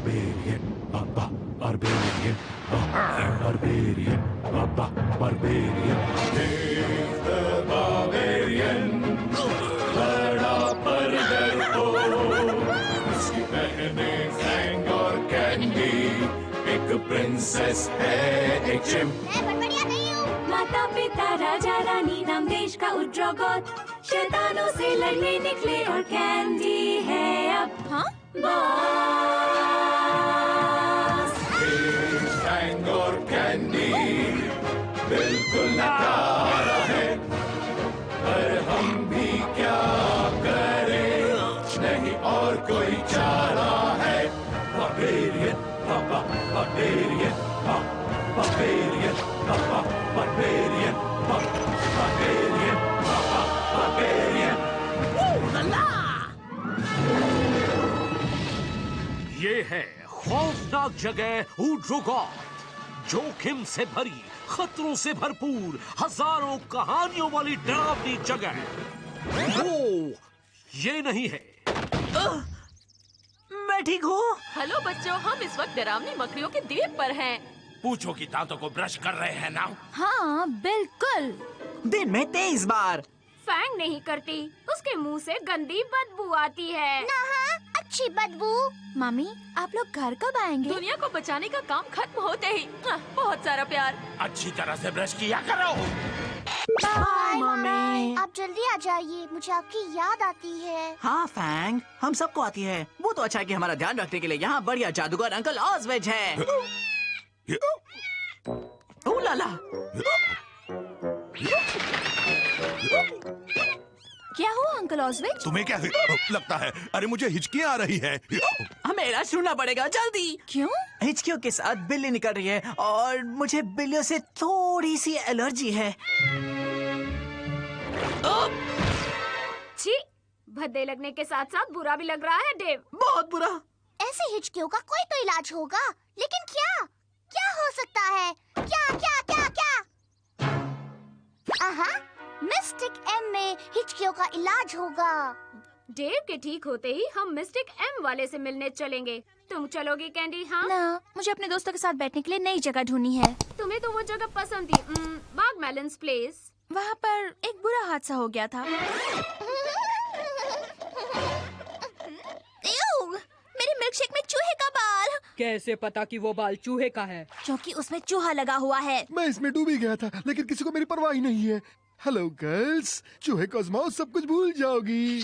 barbarian, barbarian, barbarian, barbarian. Dave the barbarian, बड़ा पर डरपोक, उसकी बहनें फैंग और कैंडी, एक प्रिंसेस है, एक चिंप। मैं बढ़िया नहीं हूँ। माता पिता राजा रानी नाम देश का उद्योगोत, शैतानों से लड़ने निकले और कैंडी है अब बॉस। फैंग और कैंडी बिल्कुल नकारा है, पर हम भी क्या करें, नहीं और कोई चारा है। Barbarian, barbarian, barbarian, barbarian, barbarian, barbarian. ये है खौफनाक जगह ऊड्रोगॉथ, जोखिम से भरी, खतरों से भरपूर, हजारों कहानियों वाली डरावनी जगह। वो ये नहीं है। मैं ठीक हूँ। हेलो बच्चों, हम इस वक्त डरावनी मकड़ियों के द्वीप पर हैं। पूछो कि दांतों को ब्रश कर रहे हैं ना? हाँ बिल्कुल। दिन में 23 बार। फैंग नहीं करती, उसके मुंह से गंदी बदबू आती है। ना हाँ, अच्छी बदबू। मम्मी, आप लोग घर कब आएंगे? दुनिया को बचाने का काम खत्म होते ही। बहुत सारा प्यार। अच्छी तरह से ब्रश किया करो। Bye mummy. आप जल्दी आ जाइए, मुझे आपकी याद आती है। हाँ फैंग, हम सबको आती है। वो तो अच्छा है कि हमारा ध्यान रखने के लिए यहाँ बढ़िया जादूगर अंकल ऑसवेज है। ओ लाला, क्या हुआ अंकल ऑसवेज? तुम्हें क्या लगता है? अरे मुझे हिचकियाँ आ रही है। हमें इलाज ढूंढना पड़ेगा जल्दी। क्यों? हिचकियों के साथ बिल्ली निकल रही है और मुझे बिल्लियों से थोड़ी सी एलर्जी है। छी, भद्दे लगने के साथ साथ बुरा भी लग रहा है डेव। बहुत बुरा। ऐसे हिचकियों का कोई तो इलाज होगा, लेकिन क्या? क्या हो सकता है? क्या क्या क्या क्या? आहा, मिस्टिक एम में हिचकियों का इलाज होगा। डेव के ठीक होते ही हम मिस्टिक एम वाले से मिलने चलेंगे। तुम चलोगी कैंडी? हाँ ना, मुझे अपने दोस्तों के साथ बैठने के लिए नई जगह ढूंढनी है। तुम्हें तो वो जगह पसंद थी, बाग मेलन्स प्लेस। वहाँ पर एक बुरा हादसा हो गया था। मेरे मिल्कशेक में चूहे का बाल। कैसे पता कि वो बाल चूहे का है? क्योंकि उसमें चूहा लगा हुआ है। मैं इसमें डूब ही गया था, लेकिन किसी को मेरी परवाह ही नहीं है। हेलो गर्ल्स, चूहे को आजमाओ, सब कुछ भूल जाओगी।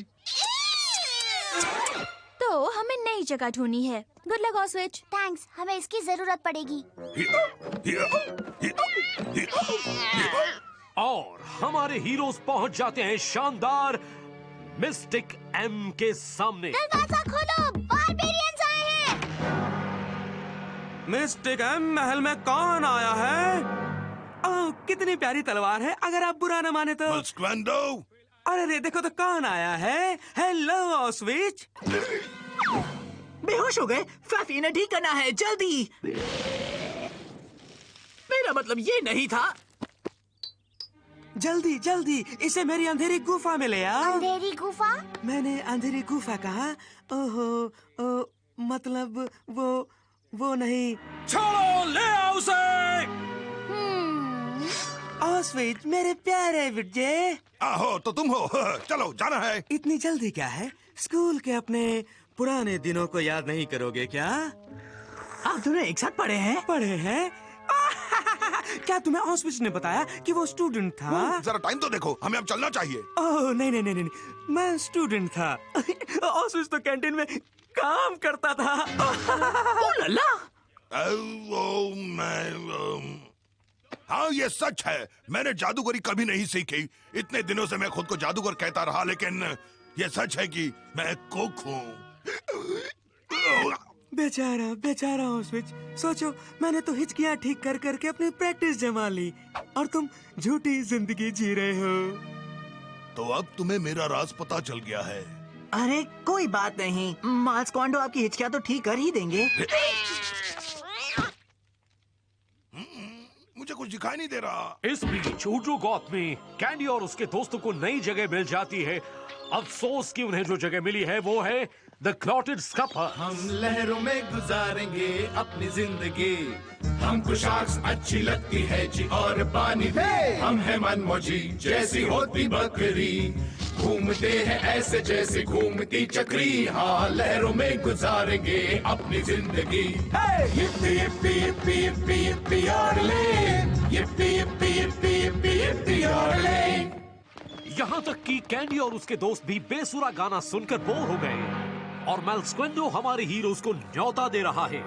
तो हमें नई जगह ढूंढनी है। Good luck ऑसवेज। थैंक्स, हमें इसकी जरूरत पड़ेगी। और हमारे हीरोज पहुंच जाते हैं शानदार मिस्टिक एम के सामने। दरवाजा खोलो, बारबेरियंस आए हैं। मिस्टिक एम महल में कौन आया है? ओह, कितनी प्यारी तलवार है, अगर आप बुरा न माने तो। अरे देखो तो कौन आया है। हेलो ऑसविच। बेहोश हो गए? फैफी ने ठीक करना है, जल्दी। मेरा मतलब ये नहीं था। जल्दी जल्दी इसे मेरी अंधेरी गुफा में ले आओ। अंधेरी गुफा? मैंने अंधेरी गुफा कहा। ओहो, मतलब वो नहीं। चलो ले आओ उसे। ऑसविच मेरे प्यारे बिट्टे। आहो तो तुम हो। चलो जाना है। इतनी जल्दी क्या है? स्कूल के अपने पुराने दिनों को याद नहीं करोगे क्या? आप दोनों एक साथ पढ़े हैं? पढ़े हैं? क्या तुम्हें ऑसविच ने बताया कि वो स्टूडेंट था? जरा टाइम तो देखो, हमें अब चलना चाहिए। ओह नहीं, मैं स्टूडेंट था। ऑसविच तो कैंटीन में काम करता था। ओह लल्ला। हाँ ये सच है, मैंने जादूगरी कभी नहीं सीखी। इतने दिनों से मैं खुद को जादूगर कहता रहा, लेकिन ये सच है कि मैं कुक हूँ। बेचारा ऑसविच। सोचो, मैंने तो हिचकियाँ ठीक कर करके अपनी प्रैक्टिस जमा ली और तुम झूठी जिंदगी जी रहे हो। तो अब तुम्हें मेरा राज पता चल गया है। अरे कोई बात नहीं, मार्स कॉन्डो आपकी हिचकियाँ तो ठीक कर ही देंगे। मुझे कुछ दिखाई नहीं दे रहा। इस बीच ऊड्रोगॉथ में कैंडी और उसके दोस्तों को नई जगह मिल जाती है। अफसोस कि उन्हें जो जगह मिली है वो है द क्लॉटेड स्कपर। हम लहरों में गुजारेंगे अपनी जिंदगी, हमको शार्क्स अच्छी लगती है जी और पानी भी। हम है मनमौजी जैसी होती बकरी, घूमते हैं ऐसे जैसे घूमती चक्री। हाँ, लहरों में गुजारेंगे अपनी जिंदगी। yippee yippee yippee yippee yippee yodeling, yippee yippee yippee yippee yippee yodeling। यहाँ तक कि कैंडी और उसके दोस्त भी बेसुरा गाना सुनकर बोर हो गए और मेल्स्क्वेंडो हमारे हीरोज को न्योता दे रहा है।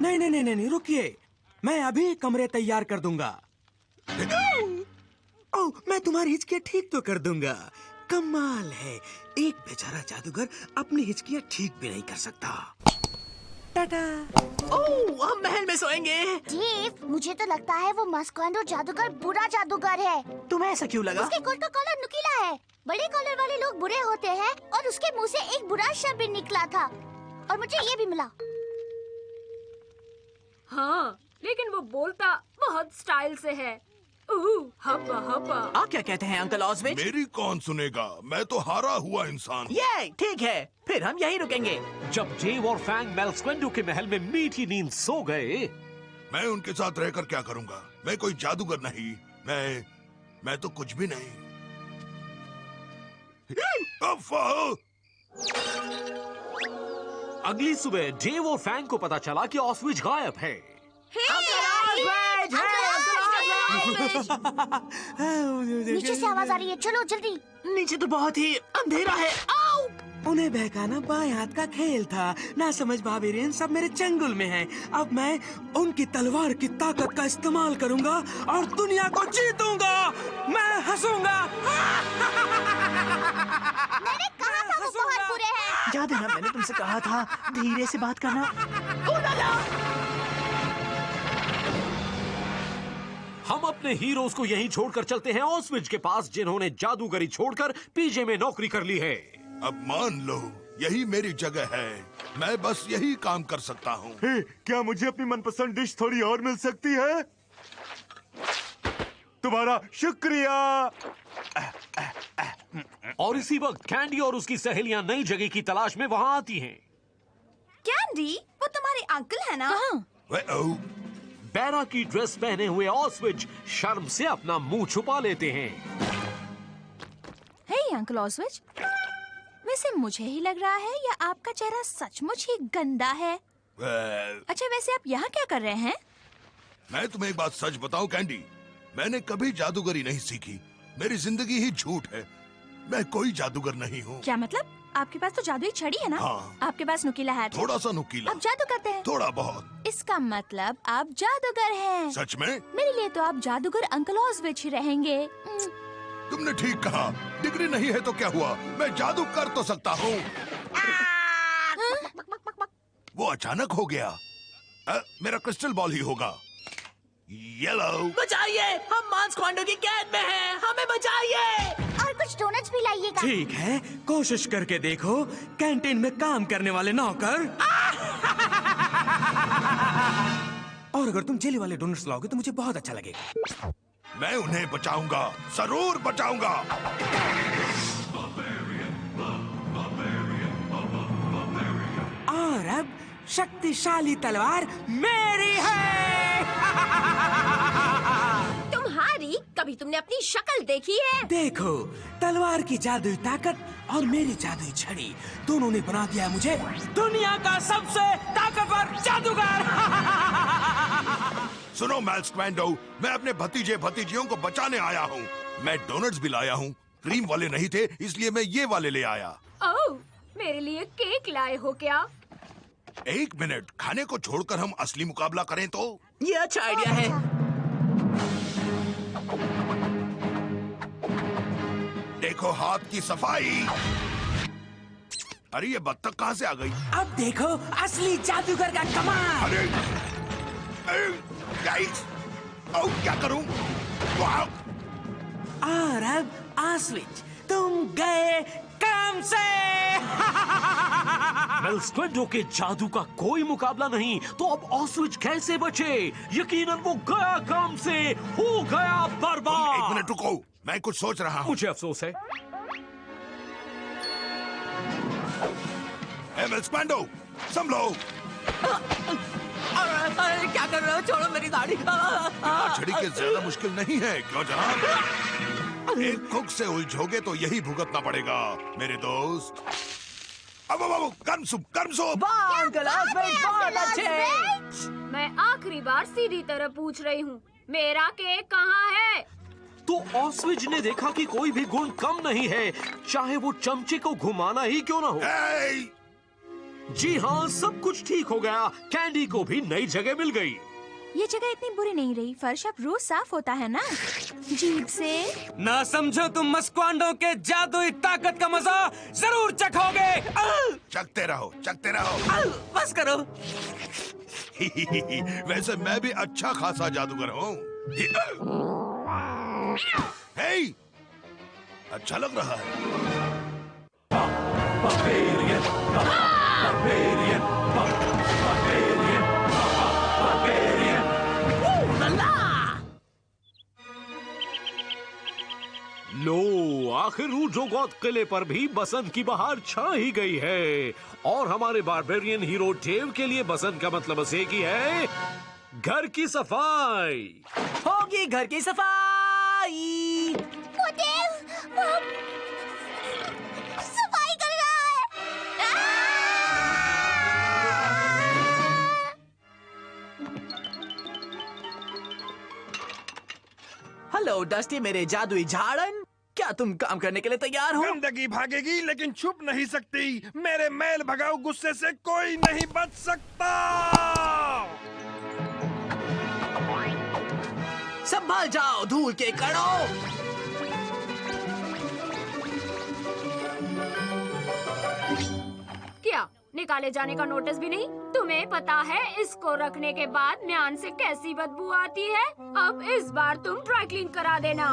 नहीं नहीं नहीं नहीं, रुकिए, मैं अभी कमरे तैयार कर दूंगा। ओह, मैं तुम्हारी हिचकियाँ ठीक तो कर दूंगा। कमाल है, एक बेचारा जादूगर अपनी हिचकियाँ ठीक भी नहीं कर सकता। टाटा। ओह, हम महल में सोएंगे। डेव, मुझे तो लगता है वो मस्क्वेंडो जादूगर बुरा जादूगर है। तुम्हें ऐसा क्यों लगा? उसके कोट का कॉलर नुकीला है। बड़े कॉलर वाले लोग बुरे होते हैं और उसके मुंह से एक बुरा शब्द भी निकला था और मुझे ये भी मिला। हाँ, लेकिन वो बोलता बहुत स्टाइल से है। हब्बा हब्बा। आप क्या कहते हैं अंकल ऑस्विच? मेरी कौन सुनेगा, मैं तो हारा हुआ इंसान। ये ठीक है, फिर हम यहीं रुकेंगे। जब जेव और फैंग मेल्स्क्वेंडो के महल में मीठी नींद सो गए, मैं उनके साथ रहकर क्या करूंगा? मैं कोई जादूगर नहीं, मैं तो कुछ भी नहीं। अगली सुबह जेव और फैंग को पता चला कि ऑस्विच गायब है। नीचे से आवाज आ रही है, चलो जल्दी। नीचे तो बहुत ही अंधेरा है। आओ! उन्हें बहकाना बाएं हाथ का खेल था। ना समझ बाबेरियन सब मेरे चंगुल में हैं। अब मैं उनकी तलवार की ताकत का इस्तेमाल करूंगा और दुनिया को जीतूंगा। मैं हंसूंगा। मैंने कहा था वो बहुत बुरे हैं। याद है ना, मैंने तुमसे कहा था धीरे से बात करना। हम अपने हीरोज को यहीं छोड़कर चलते हैं ऑस्विच के पास, जिन्होंने जादूगरी छोड़कर पीजे में नौकरी कर ली है। अब मान लो यही मेरी जगह है, मैं बस यही काम कर सकता हूँ। क्या मुझे अपनी मनपसंद डिश थोड़ी और मिल सकती है? तुम्हारा शुक्रिया। और इसी वक्त कैंडी और उसकी सहेलियां नई जगह की तलाश में वहां आती हैं। कैंडी, वो तुम्हारे अंकल है ना? बैरा की ड्रेस पहने हुए ऑस्विच शर्म से अपना मुंह छुपा लेते हैं। हे अंकल ऑस्विच, वैसे मुझे ही लग रहा है या आपका चेहरा सचमुच ही गंदा है? अच्छा, वैसे आप यहाँ क्या कर रहे हैं? मैं तुम्हें एक बात सच बताऊं कैंडी, मैंने कभी जादूगरी नहीं सीखी। मेरी जिंदगी ही झूठ है, मैं कोई जादूगर नहीं हूँ। क्या मतलब? आपके पास तो जादुई छड़ी है ना? हाँ। आपके पास नुकीला है? थोड़ा सा नुकीला। आप जादू करते हैं? थोड़ा बहुत। इसका मतलब आप जादूगर हैं। सच में? मेरे लिए तो आप जादूगर अंकल ऑस्विच ही रहेंगे। तुमने ठीक कहा, डिग्री नहीं है तो क्या हुआ, मैं जादू कर तो सकता हूँ। वो अचानक हो गया। मेरा क्रिस्टल बॉल ही होगा। येलो। बचाइए, हम मेल्स्क्वेंडो की कैद में हैं, हमें बचाइए। और कुछ डोनट्स भी लाइएगा। ठीक है, कोशिश करके देखो। कैंटीन में काम करने वाले नौकर। और अगर तुम जेली वाले डोनट्स लाओगे तो मुझे बहुत अच्छा लगेगा। मैं उन्हें बचाऊंगा, जरूर बचाऊंगा। और अब शक्तिशाली तलवार मेरी है। तुम्हारी? कभी तुमने अपनी शक्ल देखी है? देखो, तलवार की जादुई ताकत और मेरी जादुई छड़ी दोनों ने बना दिया मुझे दुनिया का सबसे ताकतवर जादूगर। सुनो मेल्स्क्वेंडो, मैं अपने भतीजे भतीजियों को बचाने आया हूँ। मैं डोनट्स भी लाया हूँ, क्रीम वाले नहीं थे इसलिए मैं ये वाले ले आया। ओह, मेरे लिए केक लाए हो क्या? एक मिनट, खाने को छोड़कर हम असली मुकाबला करें तो? ये अच्छा आइडिया है। देखो हाथ की सफाई। अरे ये बत्तख कहाँ से आ गई? अब देखो असली जादूगर का कमाल। अरे गाइस, क्या करूं? वाह! और अब ऑस्विच, तुम गए काम से। मेल्स्क्वेंडो के जादू का कोई मुकाबला नहीं, तो अब ऑस्विच कैसे बचे? यकीनन वो गया काम से, हो गया बर्बाद। एक मिनट रुको, मैं कुछ सोच रहा हूँ। मुझे अफसोस है। डेविल्स पैंडो संभलो। अरे क्या कर रहे हो? छोड़ो मेरी दाढ़ी। छड़ी के ज्यादा मुश्किल नहीं है क्यों जनाब? एक कुक से उलझोगे तो यही भुगतना पड़ेगा मेरे दोस्त। अब गर्म सूप अंकल ऑसवेज बहुत अच्छे। मैं आखिरी बार सीधी तरह पूछ रही हूँ, मेरा केक कहाँ है? तो ऑस्विज ने देखा कि कोई भी गुण कम नहीं है, चाहे वो चमचे को घुमाना ही क्यों ना हो। जी हाँ, सब कुछ ठीक हो गया। कैंडी को भी नई जगह मिल गई। ये जगह इतनी बुरी नहीं रही। फर्श अब रोज साफ होता है ना, जीभ से। ना समझो तुम मस्क्वांडो के जादुई ताकत का मजा जरूर चखोगे। चखते रहो। बस करो। वैसे मैं भी अच्छा खासा जादूगर हूँ। हे, अच्छा लग रहा है। लो, आखिर ऊड्रोगोथ किले पर भी बसंत की बहार छा ही गई है। और हमारे बारबेरियन हीरो डेव के लिए बसंत का मतलब बस एक ही है, घर की सफाई। होगी घर की सफाई। वो देव, वो सफाई कर रहा है। हेलो डस्टी मेरे जादुई झाड़न, क्या तुम काम करने के लिए तैयार हो? गंदगी भागेगी लेकिन छुप नहीं सकती। मेरे मैल भगाओ गुस्से से कोई नहीं बच सकता। संभाल जाओ धूल के कणों। क्या निकाले जाने का नोटिस भी नहीं? तुम्हें पता है इसको रखने के बाद म्यान से कैसी बदबू आती है? अब इस बार तुम ड्राई क्लीन करा देना।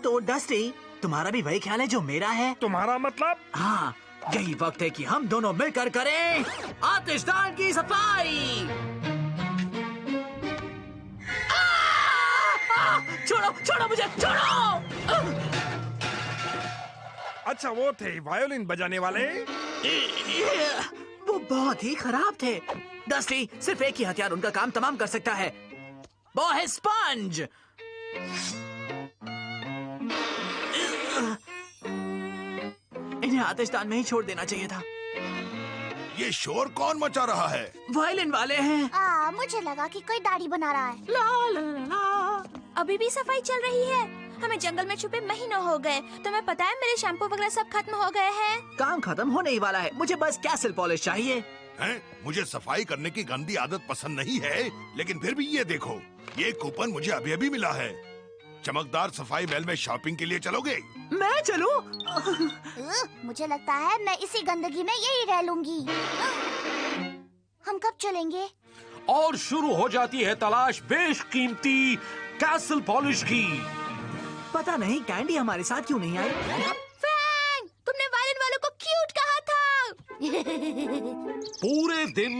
तो डस्टी, तुम्हारा भी वही ख्याल है जो मेरा है? तुम्हारा मतलब? हाँ, यही वक्त है कि हम दोनों मिलकर करें आतिशदान की सफाई। छोड़ो मुझे, छोड़ो। अच्छा वो थे वायोलिन बजाने वाले? वो बहुत ही खराब थे। डस्टी, सिर्फ एक ही हथियार उनका काम तमाम कर सकता है, वो है स्पंज। इन्हें आतिशदान में ही छोड़ देना चाहिए था। ये शोर कौन मचा रहा है? वायलिन वाले हैं। मुझे लगा कि कोई दाढ़ी बना रहा है। ला ला ला। अभी भी सफाई चल रही है। हमें जंगल में छुपे महीनों हो गए। तुम्हें पता है मेरे शैम्पू वगैरह सब खत्म हो गए हैं। काम खत्म होने ही वाला है, मुझे बस कैसल पॉलिश चाहिए। हैं? मुझे सफाई करने की गंदी आदत पसंद नहीं है, लेकिन फिर भी ये देखो, ये कूपन मुझे अभी अभी मिला है। चमकदार सफाई महल में शॉपिंग के लिए चलोगे? मैं चलूं? मुझे लगता है मैं इसी गंदगी में यही रह लूंगी। हम कब चलेंगे? और शुरू हो जाती है तलाश बेशकीमती कैसल पॉलिश की। पता नहीं कैंडी हमारे साथ क्यों नहीं आई। फ्रैंक, तुमने वायलिन वालों को क्यूट कहा था। पूरे दिन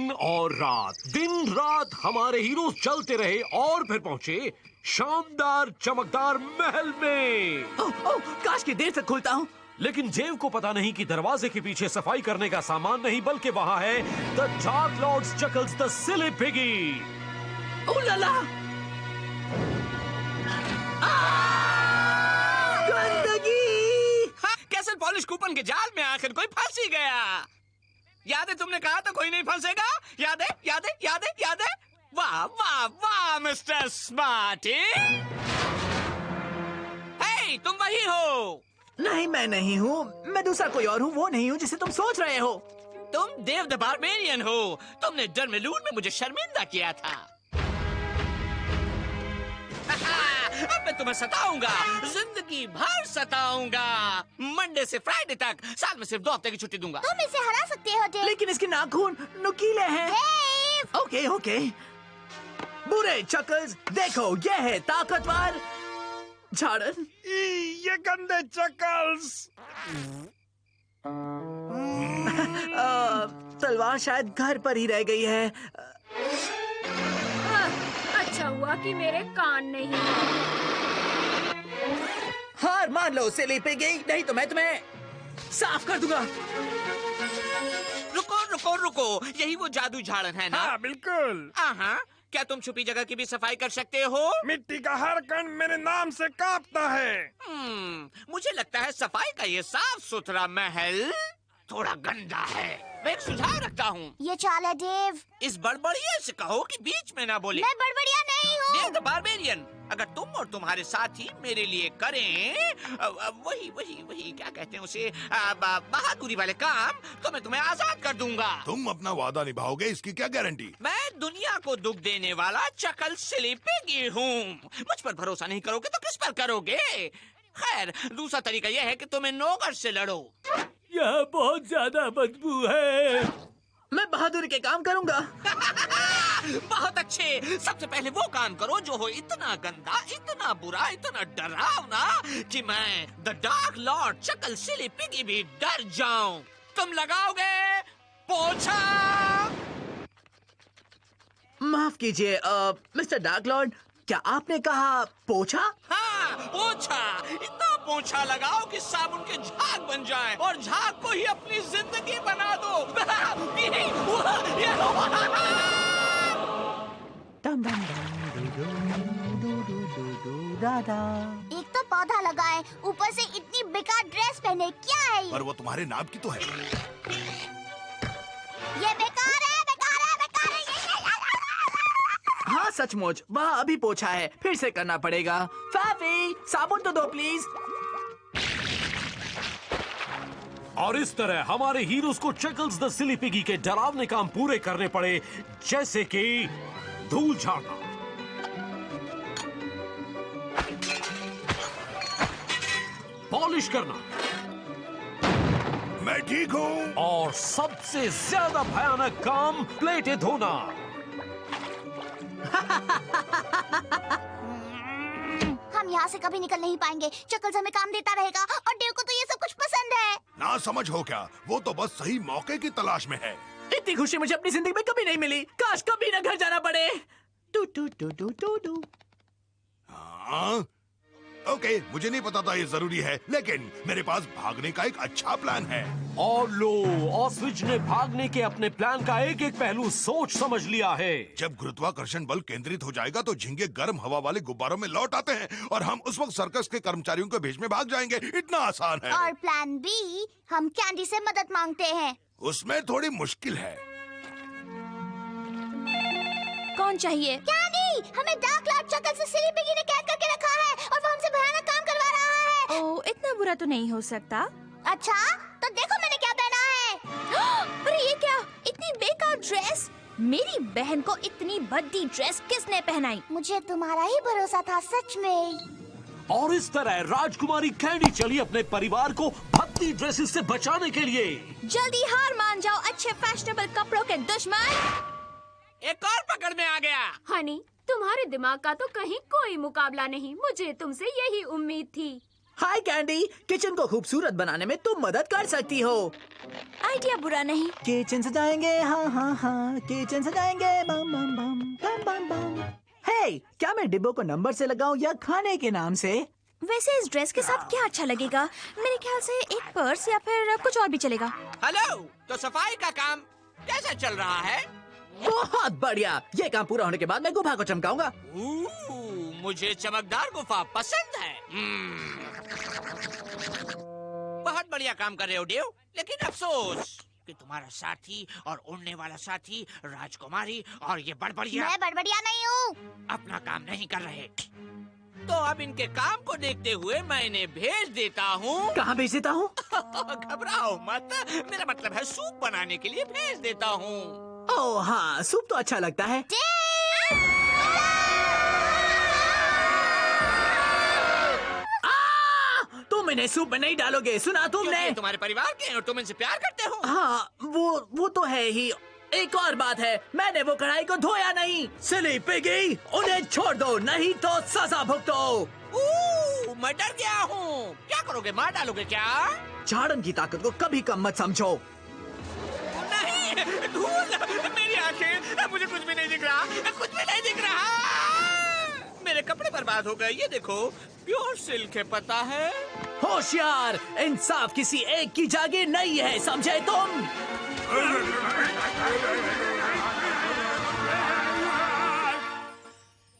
रात हमारे हीरो चलते रहे और फिर पहुंचे शानदार चमकदार महल में। काश की देर तक खुलता हूँ। लेकिन जेव को पता नहीं कि दरवाजे के पीछे सफाई करने का सामान नहीं, बल्कि वहाँ है the dark lord's Chuckles the silly piggy. उलाला! गंदगी! कैसल पॉलिश कूपन के जाल में आखिर कोई फंस ही गया। याद है तुमने कहा था कोई नहीं फंसेगा? याद है? वाह मिस्टर स्मार्टी। हे, तुम वही हो? नहीं, मैं नहीं हूँ। मैं दूसरा कोई और हूँ, वो नहीं हूँ जिसे तुम सोच रहे हो। तुम देव द बारबेरियन हो। तुमने डरमेलून में मुझे शर्मिंदा किया था। अब मैं तुम्हें सताऊंगा, जिंदगी भर सताऊंगा। मंडे से फ्राइडे तक, साल में सिर्फ 2 हफ्ते की छुट्टी दूंगा। तुम इसे हरा सकते हो डेव। लेकिन इसके नाखून नुकीले हैं। डेव! ओके। बुरे चकल्स, देखो ये है ताकतवर झाड़न। ये गंदे चकल्स। तलवार शायद घर पर ही रह गई है। अच्छा हुआ कि मेरे कान नहीं। हार मान लो सिली पिगी, नहीं तो मैं तुम्हें साफ कर दूंगा। रुको रुको रुको, यही वो जादू झाड़न है ना? हाँ बिल्कुल। हाँ, क्या तुम छुपी जगह की भी सफाई कर सकते हो? मिट्टी का हर कण मेरे नाम से कांपता है। मुझे लगता है सफाई का ये साफ सुथरा महल थोड़ा गंदा है। मैं एक सुझाव रखता हूँ। ये चाल है डेव। इस बड़बड़िया से कहो कि बीच में ना बोले। मैं बड़बड़िया नहीं हूँ। द बारबेरियन, अगर तुम और तुम्हारे साथी मेरे लिए करें वही क्या कहते हैं उसे, बहादुरी वाले काम, तो मैं तुम्हें आजाद कर दूंगा। तुम अपना वादा निभाओगे इसकी क्या गारंटी? मैं दुनिया को दुख देने वाला चकल स्लीपिंगी हूँ। मुझ पर भरोसा नहीं करोगे तो किस पर करोगे? खैर, दूसरा तरीका यह है कि तुम इन नौकर से लड़ो। यह बहुत ज्यादा बदबू है। मैं बहादुरी के काम करूंगा। बहुत अच्छे। सबसे पहले वो काम करो जो हो इतना गंदा, इतना बुरा, इतना डरावना कि मैं the dark lord Chuckle silly piggy भी डर जाऊं। तुम लगाओगे पोछा? माफ कीजिए मिस्टर डार्क लॉर्ड, क्या आपने कहा पोछा? हाँ, पोछा। इतना पोछा लगाओ कि साबुन के झाग बन जाए और झाग को ही अपनी जिंदगी बना दो। एक तो पौधा लगाए, ऊपर से इतनी बेकार ड्रेस पहने, क्या है ये? पर वो तुम्हारे नाम की तो है। ये बेकार है, बेकार है, बेकार है, हाँ सचमुच, वह अभी पोछा है, फिर से करना पड़ेगा। फैफी, साबुन तो दो प्लीज। और इस तरह हमारे हीरोज को चकल्स द सिली पिगी के डरावने काम पूरे करने पड़े, जैसे कि धूल झाड़ना, पॉलिश करना, मैं ठीक हूँ। और सबसे ज्यादा भयानक काम प्लेटें धोना। हम यहाँ से कभी निकल नहीं पाएंगे। चकल्स हमें काम देता रहेगा और डेव को तो ये सब कुछ पसंद है। ना समझ हो क्या, वो तो बस सही मौके की तलाश में है। इतनी खुशी मुझे अपनी जिंदगी में कभी नहीं मिली। काश कभी ना घर जाना पड़े। टू टू टू टू टू टू। हाँ, ओके, मुझे नहीं पता था ये जरूरी है, लेकिन मेरे पास भागने का एक अच्छा प्लान है। और लो, ऑस्ट्रिच ने भागने के अपने प्लान का एक एक पहलू सोच समझ लिया है। जब गुरुत्वाकर्षण बल केंद्रित हो जाएगा तो झींगे गर्म हवा वाले गुब्बारों में लौट आते हैं और हम उस वक्त सर्कस के कर्मचारियों के भेष में भाग जाएंगे। इतना आसान है। और प्लान बी, हम कैंडी से मदद मांगते हैं। उसमें थोड़ी मुश्किल है। कौन चाहिए? कैंडी, हमें डार्क लॉर्ड चकल से सिली पिगी ने कैद करके रखा है और वो हमसे भयानक काम करवा रहा है। ओह, इतना बुरा तो नहीं हो सकता। अच्छा, तो देखो मैंने क्या पहना है। अरे ये क्या, इतनी बेकार ड्रेस। मेरी बहन को इतनी भद्दी ड्रेस किसने पहनाई? मुझे तुम्हारा ही भरोसा था, सच में। और इस तरह राजकुमारी कैंडी चली अपने परिवार को भद्दी ड्रेसेस से बचाने के लिए। जल्दी हार मान जाओ अच्छे फैशनेबल कपड़ों के दुश्मन। एक और पकड़ में आ गया। हनी, तुम्हारे दिमाग का तो कहीं कोई मुकाबला नहीं। मुझे तुमसे यही उम्मीद थी। हाय कैंडी, किचन को खूबसूरत बनाने में तुम मदद कर सकती हो। आइडिया बुरा नहीं। किचन सजाएंगे, हाँ हाँ हाँ, किचन सजाएंगे, बम बम बम बम बम बम। हे, क्या मैं डिब्बों को नंबर से लगाऊं या खाने के नाम से? वैसे इस ड्रेस के साथ क्या अच्छा लगेगा? मेरे ख्याल से एक पर्स या फिर कुछ और भी चलेगा। हेलो, तो सफाई का काम कैसा चल रहा है? बहुत बढ़िया। ये काम पूरा होने के बाद मैं गुफा को चमकाऊंगा। मुझे चमकदार गुफा पसंद है। बहुत बढ़िया काम कर रहे हो डेव, लेकिन अफसोस कि तुम्हारा साथी और उड़ने वाला साथी राजकुमारी और ये बड़बड़िया, मैं बड़बड़िया नहीं हूँ, अपना काम नहीं कर रहे। तो अब इनके काम को देखते हुए मैं इन्हें भेज देता हूँ। कहाँ भेज देता हूँ? घबराओ मत, मेरा मतलब है सूप बनाने के लिए भेज देता हूँ। ओह हाँ, सूप तो अच्छा लगता है। तुम इन्हें सूप में नहीं डालोगे, सुना तुमने? तुम्हारे परिवार के और तुम इनसे प्यार करते हो। हाँ, वो तो है ही। एक और बात है, मैंने वो कढ़ाई को धोया नहीं। सिली पिगी, उन्हें छोड़ दो, नहीं तो सजा भुगतो। मैं डर गया हूँ। क्या करोगे, मार डालोगे क्या? झाड़न की ताकत को कभी कम मत समझो। नहीं, धूल, मेरी आंखें, मुझे कुछ भी नहीं दिख रहा, कुछ भी नहीं दिख रहा। मेरे कपड़े बर्बाद हो गए। ये देखो, प्योर सिल्क है, पता है? होशियार, इंसाफ किसी एक की जागीर नहीं है, समझे तुम?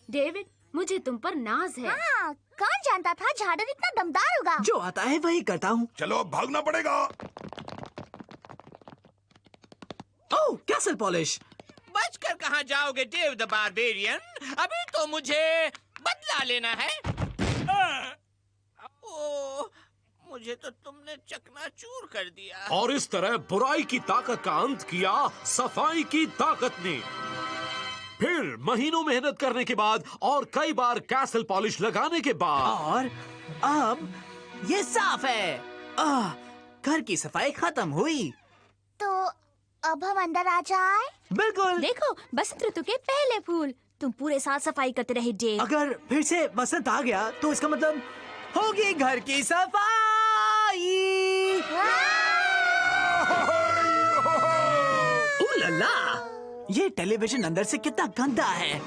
डेविड, मुझे तुम पर नाज है। हाँ, कौन जानता था झाड़न इतना दमदार होगा। जो आता है वही करता हूँ। चलो अब भागना पड़ेगा। ओह, कैसल पॉलिश। बचकर कहाँ जाओगे डेव द बारबेरियन? अभी तो मुझे बदला लेना है। ओह, मुझे तो तुमने चकनाचूर कर दिया। और इस तरह बुराई की ताकत का अंत किया सफाई की ताकत ने। फिर महीनों मेहनत करने के बाद और कई बार कैसल पॉलिश लगाने के बाद और अब ये साफ है। घर की सफाई खत्म हुई। तो अब हम अंदर आ जाए? बिल्कुल। देखो, बसंत ऋतु के पहले फूल। तुम पूरे साल सफाई करते रहे डेव। अगर फिर से बसंत आ गया तो इसका मतलब होगी घर की सफाई। उलला, ये टेलीविजन अंदर से कितना गंदा है।